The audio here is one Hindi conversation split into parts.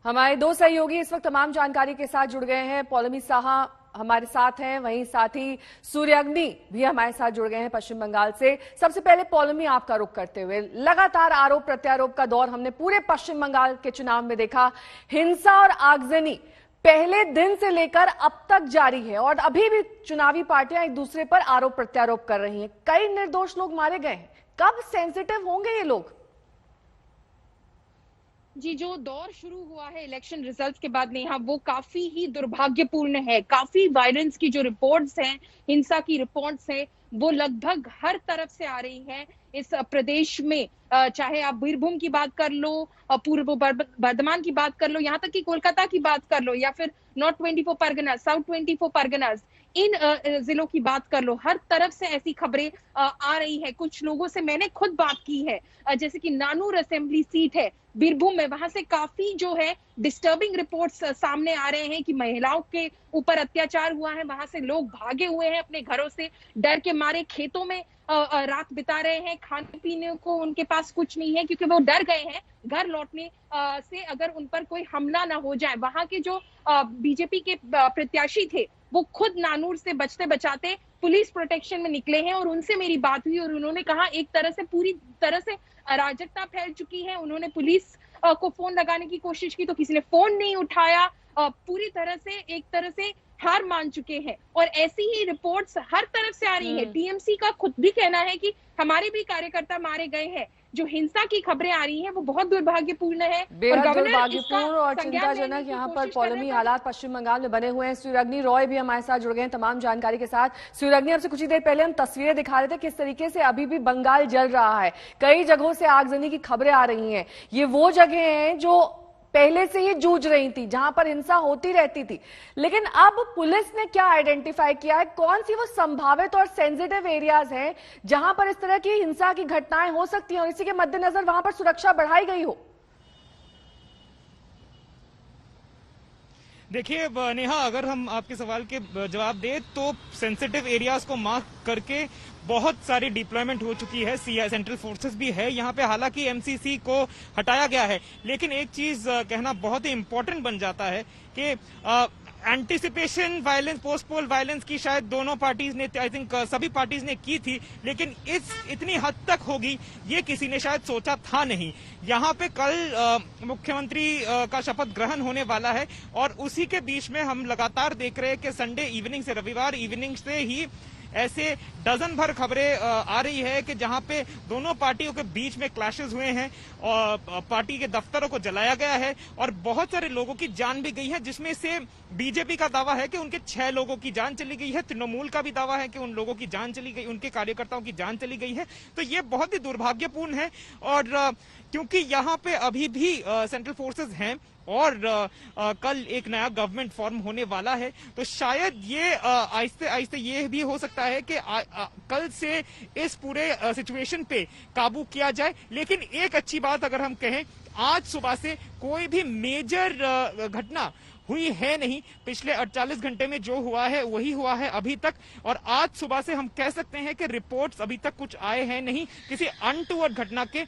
हमारे दो सहयोगी इस वक्त तमाम जानकारी के साथ जुड़ गए हैं। पौलमी साहा हमारे साथ हैं, वहीं साथ ही सूर्याग्नि भी हमारे साथ जुड़ गए हैं पश्चिम बंगाल से। सबसे पहले पौलमी, आपका रुख करते हुए, लगातार आरोप प्रत्यारोप का दौर हमने पूरे पश्चिम बंगाल के चुनाव में देखा। हिंसा और आगजनी पहले दिन से लेकर अब तक जारी है और अभी भी चुनावी पार्टियां एक दूसरे पर आरोप प्रत्यारोप कर रही हैं। कई निर्दोष लोग मारे गए हैं। कब सेंसिटिव होंगे ये लोग? जी, जो दौर शुरू हुआ है इलेक्शन रिजल्ट्स के बाद नेहा, वो काफी ही दुर्भाग्यपूर्ण है। काफी वायलेंस की जो रिपोर्ट्स हैं, हिंसा की रिपोर्ट्स हैं, वो लगभग हर तरफ से आ रही है इस प्रदेश में। चाहे आप बीरभूम की बात कर लो, पूर्व बर्धमान की बात कर लो, यहाँ तक कि कोलकाता की बात कर लो, या फिर नॉर्थ 24 परगनास, साउथ 24 परगनास, इन जिलों की बात कर लो, हर तरफ से ऐसी खबरें आ रही है। कुछ लोगों से मैंने खुद बात की है, जैसे कि नानूर असेंबली सीट है बीरभूम में, वहां से काफी जो है डिस्टर्बिंग रिपोर्ट्स सामने आ रहे हैं कि महिलाओं के ऊपर अत्याचार हुआ है। वहां से लोग भागे हुए हैं अपने घरों से, डर के मारे खेतों में रात बिता रहे हैं। खाने पीने को उनके पास कुछ नहीं है, क्योंकि वो डर गए हैं घर लौटने से, अगर उन पर कोई हमला ना हो जाए। वहां के जो बीजेपी के प्रत्याशी थे, वो खुद नानूर से बचते बचाते पुलिस प्रोटेक्शन में निकले हैं, और उनसे मेरी बात हुई और उन्होंने कहा एक तरह से पूरी तरह से अराजकता फैल चुकी है। उन्होंने पुलिस को फोन लगाने की कोशिश की तो किसी ने फोन नहीं उठाया। पूरी तरह से एक तरह से हार मान चुके हैं, और ऐसी ही रिपोर्ट्स हर तरफ से आ रही है। टीएमसी का खुद भी कहना है कि हमारे भी कार्यकर्ता मारे गए हैं। जो हिंसा की खबरें आ रही हैं वो बहुत दुर्भाग्यपूर्ण है, बेहद दुर्भाग्यपूर्ण और चिंताजनक यहाँ पर पौलमी हालात पश्चिम बंगाल में बने हुए हैं। सूर्याग्नि रॉय भी हमारे साथ जुड़ गए हैं तमाम जानकारी के साथ। सूर्याग्नि, आपसे कुछ ही देर पहले हम तस्वीरें दिखा रहे थे किस तरीके से अभी भी बंगाल जल रहा है। कई जगहों से आगजनी की खबरें आ रही हैं। ये वो जगह हैं जो पहले से ही जूझ रही थी, जहां पर हिंसा होती रहती थी, लेकिन अब पुलिस ने क्या आइडेंटिफाई किया है, कौन सी वो संभावित और सेंसिटिव एरियाज हैं जहां पर इस तरह की हिंसा की घटनाएं हो सकती हैं और इसी के मद्देनजर वहां पर सुरक्षा बढ़ाई गई हो? देखिए नेहा, अगर हम आपके सवाल के जवाब दें तो सेंसिटिव एरियाज को मार्क करके बहुत सारी डिप्लॉयमेंट हो चुकी है। सेंट्रल फोर्सेस भी है यहाँ पे। हालांकि एमसीसी को हटाया गया है, लेकिन एक चीज कहना बहुत ही इंपॉर्टेंट बन जाता है कि एंटिसिपेशन वायलेंस, पोस्ट पोल वायलेंस की शायद दोनों पार्टीज ने, आई थिंक सभी पार्टीज ने की थी, लेकिन इतनी हद तक होगी ये किसी ने शायद सोचा था नहीं। यहाँ पे कल मुख्यमंत्री का शपथ ग्रहण होने वाला है और उसी के बीच में हम लगातार देख रहे हैं कि संडे इवनिंग से, रविवार इवनिंग से ही ऐसे डजन भर खबरें आ रही है कि जहां पे दोनों पार्टियों के बीच में क्लैशेस हुए हैं और पार्टी के दफ्तरों को जलाया गया है और बहुत सारे लोगों की जान भी गई है, जिसमें से बीजेपी का दावा है कि उनके 6 लोगों की जान चली गई है। तृणमूल का भी दावा है कि उन लोगों की जान चली गई, उनके कार्यकर्ताओं की जान चली गई है। तो ये बहुत ही दुर्भाग्यपूर्ण है, और क्योंकि यहाँ पे अभी भी सेंट्रल फोर्सेस हैं और कल एक नया गवर्नमेंट फॉर्म होने वाला है, तो शायद ये आहिस्ते आहिस्ते ये भी हो सकता है कि कल से इस पूरे सिचुएशन पे काबू किया जाए। लेकिन एक अच्छी बात अगर हम कहें, आज सुबह से कोई भी मेजर घटना हुई है नहीं। पिछले 48 घंटे में जो हुआ है वही हुआ है अभी तक, और आज सुबह से हम कह सकते हैं कि रिपोर्ट्स अभी तक कुछ आए हैं नहीं किसी अनटूवर्ड घटना के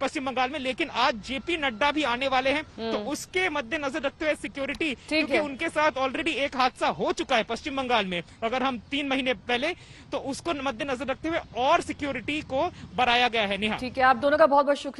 पश्चिम बंगाल में। लेकिन आज जेपी नड्डा भी आने वाले हैं, तो उसके मद्देनजर रखते हुए सिक्योरिटी, क्योंकि उनके साथ ऑलरेडी एक हादसा हो चुका है पश्चिम बंगाल में अगर हम 3 महीने पहले, तो उसको मद्देनजर रखते हुए और सिक्योरिटी को बढ़ाया गया है। नेहा, ठीक है, आप दोनों का बहुत बहुत शुक्रिया।